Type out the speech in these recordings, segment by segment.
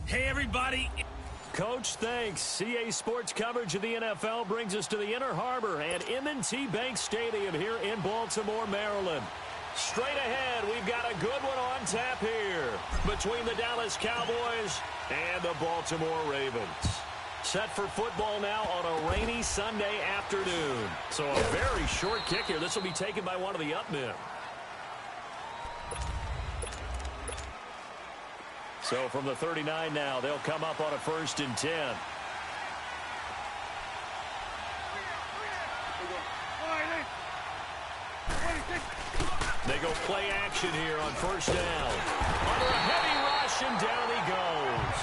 Hey, everybody. Coach, thanks. CA Sports coverage of the NFL brings us to the Inner Harbor at M&T Bank Stadium here in Baltimore, Maryland. Straight ahead, we've got a good one on tap here between the Dallas Cowboys and the Baltimore Ravens. Set for football now on a rainy Sunday afternoon. So a very short kick here. This will be taken by one of the up men. So from the 39 now, they'll come up on a 1st and 10. They go play action here on 1st down. Under a heavy rush, and down he goes.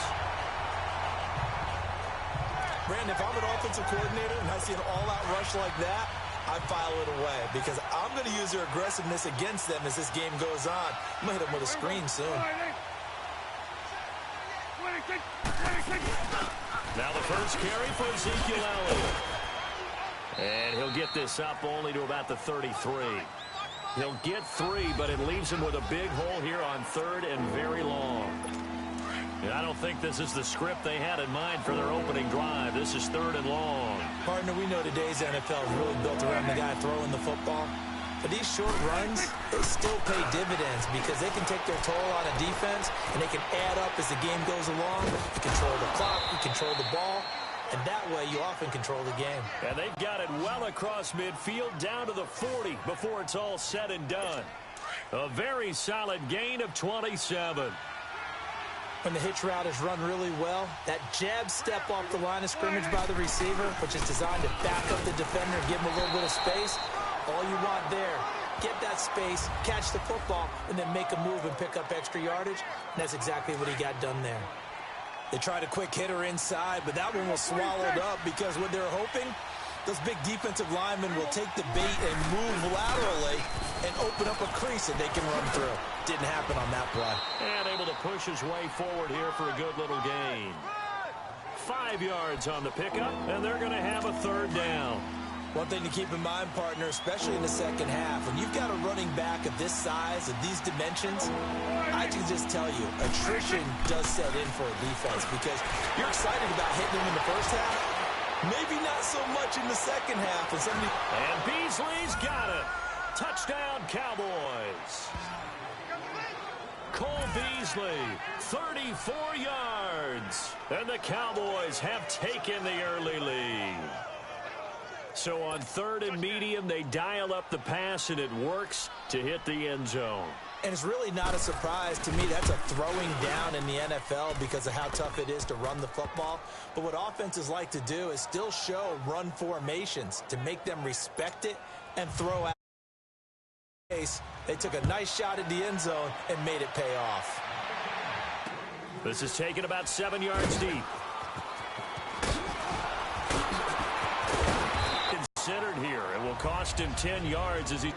Brandon, if I'm an offensive coordinator and I see an all-out rush like that, I file it away because I'm going to use their aggressiveness against them as this game goes on. I'm going to hit them with a screen soon. Now the first carry for Ezekiel Elliott. And he'll get this up only to about the 33. He'll get 3, but it leaves him with a big hole here on 3rd and very long. And I don't think this is the script they had in mind for their opening drive. This is 3rd and long. Partner, we know today's NFL is really built around the guy throwing the football. But these short runs, they still pay dividends because they can take their toll on a defense and they can add up as the game goes along. You control the clock, you control the ball, and that way you often control the game. And they've got it well across midfield down to the 40 before it's all said and done. A very solid gain of 27. When the hitch route is run really well, that jab step off the line of scrimmage by the receiver, which is designed to back up the defender and give him a little bit of space, all you want there, get that space, catch the football, and then make a move and pick up extra yardage. And that's exactly what he got done there. They tried a quick hitter inside, but that one was swallowed up because what they're hoping, those big defensive linemen will take the bait and move laterally and open up a crease that they can run through. Didn't happen on that play. And able to push his way forward here for a good little gain. 5 yards on the pickup, and they're going to have a 3rd down. One thing to keep in mind, partner, especially in the second half, when you've got a running back of this size, of these dimensions, I can just tell you, attrition does set in for a defense because you're excited about hitting them in the first half, maybe not so much in the second half. And Beasley's got it. Touchdown, Cowboys. Cole Beasley, 34 yards. And the Cowboys have taken the early lead. So on 3rd and medium, they dial up the pass, and it works to hit the end zone. And it's really not a surprise to me. That's a throwing down in the NFL because of how tough it is to run the football. But what offenses like to do is still show run formations to make them respect it and throw out. They took a nice shot at the end zone and made it pay off. This is taken about 7 yards deep. Considered here. It will cost him 10 yards as he...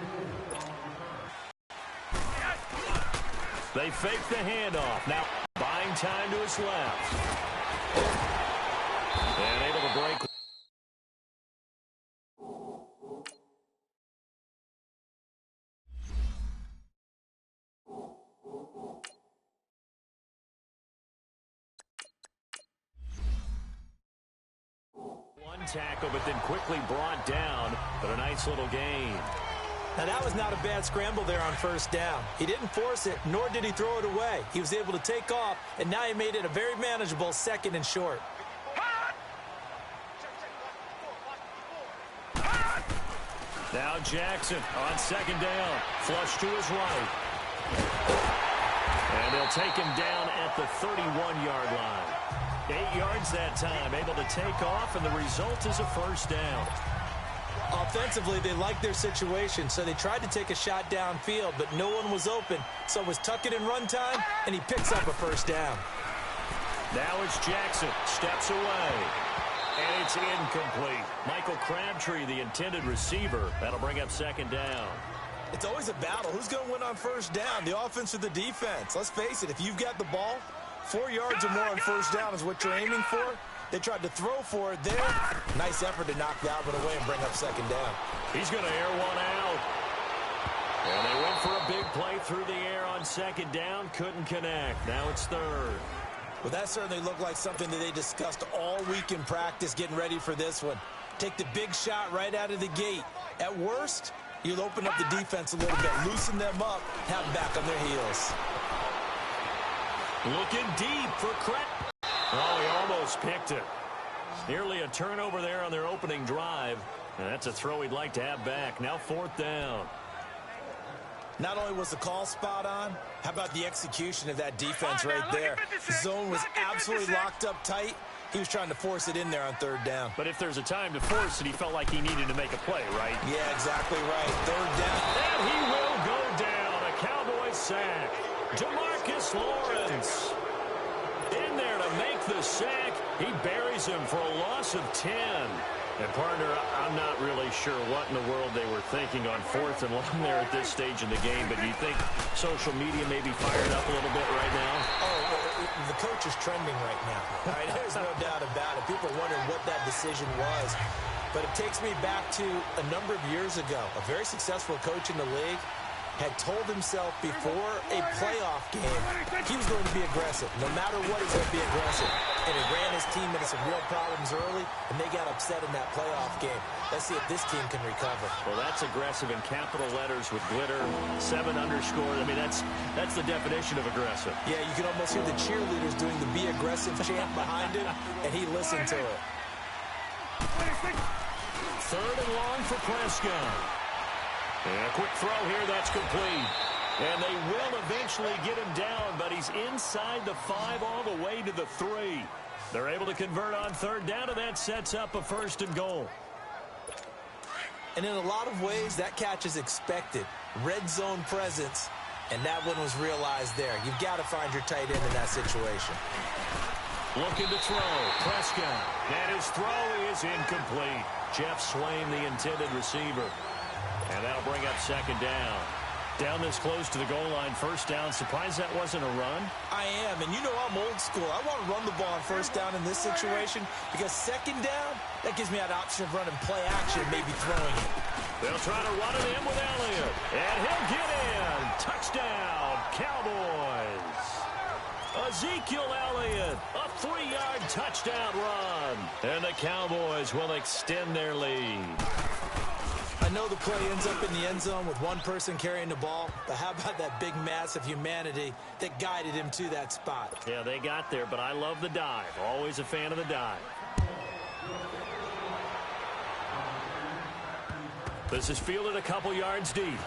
They fake the handoff. Now buying time to his left. And able to break. tackle, but then quickly brought down. But a nice little gain. Now, that was not a bad scramble there on first down. He didn't force it, nor did he throw it away. He was able to take off, and now he made it a very manageable 2nd and short. Now Jackson on 2nd down. Flush to his right. And they'll take him down at the 31-yard line. 8 yards that time, able to take off, and the result is a first down. Offensively, they liked their situation, so they tried to take a shot downfield, but no one was open. So it was tuck it in run time, and he picks up a first down. Now it's Jackson. Steps away. And it's incomplete. Michael Crabtree, the intended receiver. That'll bring up 2nd down. It's always a battle. Who's going to win on first down, the offense or the defense? Let's face it, if you've got the ball, 4 yards or more on first down is what you're aiming for. They tried to throw for it there. Nice effort to knock that one away and bring up 2nd down. He's going to air one out. And they went for a big play through the air on 2nd down. Couldn't connect. Now it's 3rd. Well, that certainly looked like something that they discussed all week in practice getting ready for this one. Take the big shot right out of the gate. At worst, you'll open up the defense a little bit, loosen them up, have them back on their heels. Looking deep for Crabtree. Oh, he almost picked it. Nearly a turnover there on their opening drive. And that's a throw he'd like to have back. Now 4th down. Not only was the call spot on, how about the execution of that defense right there? Zone was absolutely locked up tight. He was trying to force it in there on 3rd down. But if there's a time to force it, he felt like he needed to make a play, right? Yeah, exactly right. 3rd down. And he will go down. A Cowboy sack. DeMarcus Lawrence in there to make the sack. He buries him for a loss of 10. And, partner, I'm not really sure what in the world they were thinking on 4th and long there at this stage in the game, but do you think social media may be fired up a little bit right now? Oh, the coach is trending right now. All right, there's no doubt about it. People are wondering what that decision was. But it takes me back to a number of years ago. A very successful coach in the league had told himself before a playoff game he was going to be aggressive. No matter what, he's going to be aggressive. And he ran his team into some real problems early, and they got upset in that playoff game. Let's see if this team can recover. Well, that's aggressive in capital letters with glitter, 7 underscore. I mean, that's the definition of aggressive. Yeah, you can almost hear the cheerleaders doing the be aggressive chant behind him, and he listened to it. 3rd and long for Prescott. And a quick throw here, that's complete. And they will eventually get him down, but he's inside the 5 all the way to the 3. They're able to convert on 3rd down, and that sets up a 1st and goal. And in a lot of ways, that catch is expected. Red zone presence, and that one was realized there. You've got to find your tight end in that situation. Looking to throw, Prescott. And his throw is incomplete. Jeff Swain, the intended receiver. And that'll bring up 2nd down. Down this close to the goal line, 1st down. Surprised that wasn't a run? I am, and you know I'm old school. I want to run the ball on 1st down in this situation because 2nd down, that gives me that option of running play action, maybe throwing it. They'll try to run it in with Elliott. And he'll get in. Touchdown, Cowboys. Ezekiel Elliott, a 3-yard touchdown run. And the Cowboys will extend their lead. I know the play ends up in the end zone with one person carrying the ball, but how about that big mass of humanity that guided him to that spot? Yeah, they got there, but I love the dive. Always a fan of the dive. This is fielded a couple yards deep.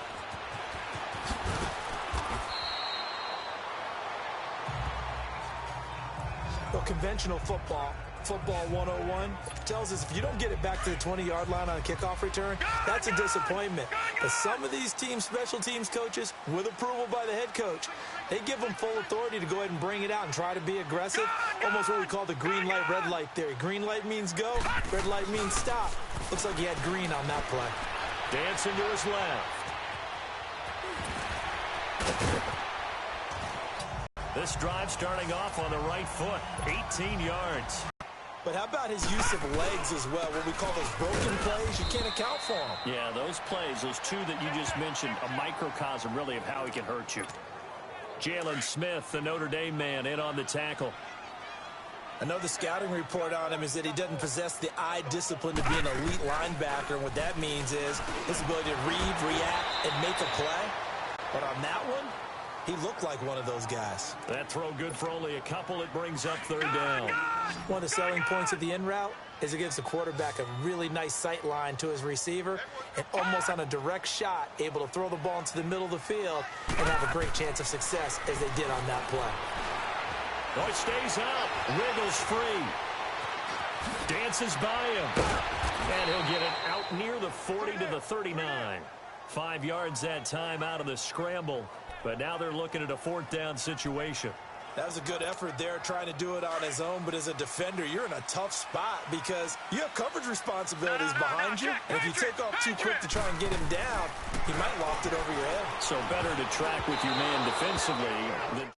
Well, conventional football 101, tells us if you don't get it back to the 20-yard line on a kickoff return, that's a disappointment. But some of these teams, special teams coaches, with approval by the head coach, they give them full authority to go ahead and bring it out and try to be aggressive. Almost what we call the green light, red light theory. Green light means go, red light means stop. Looks like he had green on that play. Dancing to his left. This drive starting off on the right foot, 18 yards. But how about his use of legs as well? What we call those broken plays, you can't account for them. Yeah, those plays, those two that you just mentioned, a microcosm really of how he can hurt you. Jalen Smith, the Notre Dame man, in on the tackle. I know the scouting report on him is that he doesn't possess the eye discipline to be an elite linebacker, and what that means is his ability to read, react, and make a play. But on that one, he looked like one of those guys. That throw good for only a couple. It brings up third down. One of the selling points of the in route is it gives the quarterback a really nice sight line to his receiver and almost on a direct shot able to throw the ball into the middle of the field and have a great chance of success as they did on that play. Oh, it stays up. Wiggles free. Dances by him. And he'll get it out near the 40 to the 39. 5 yards that time out of the scramble. But now they're looking at a fourth down situation. That was a good effort there trying to do it on his own, but as a defender, you're in a tough spot because you have coverage responsibilities behind you, and if you take off too quick to try and get him down, he might loft it over your head. So better to track with your man defensively than